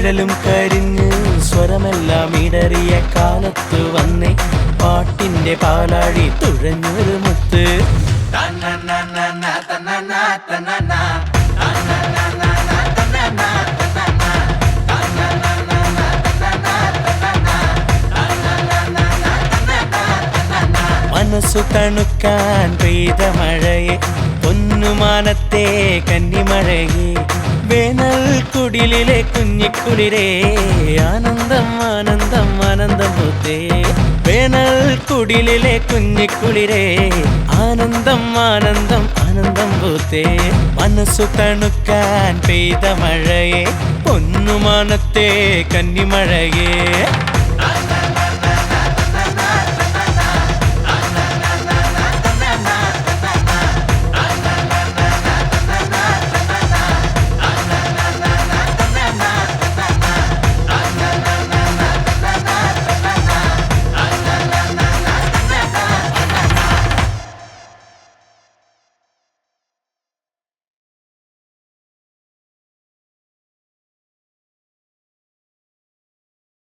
നിഴലും കരിഞ്ഞ് സ്വരമെല്ലാം ഇടറിയ കാലത്ത് വന്നേ പാട്ടിന്റെ പാലാഴി തുഴഞ്ഞൊരു മുത്ത്. മനസ്സു തണുക്കാൻ പെയ്ത മഴയെ പൊന്നുമാനത്തെ കന്നിമഴയെ വേനൽ കുടിലിലെ കുഞ്ഞിക്കുളിരേ ആനന്ദം ആനന്ദം ആനന്ദം പൂത്തേ. വേനൽ കുടിലിലെ കുഞ്ഞിക്കുളിരേ ആനന്ദം ആനന്ദം ആനന്ദം പൂത്തേ. മനസ്സു തണുക്കാൻ പെയ്ത മഴയെ പൊന്നുമാനത്തെ കന്നിമഴയെ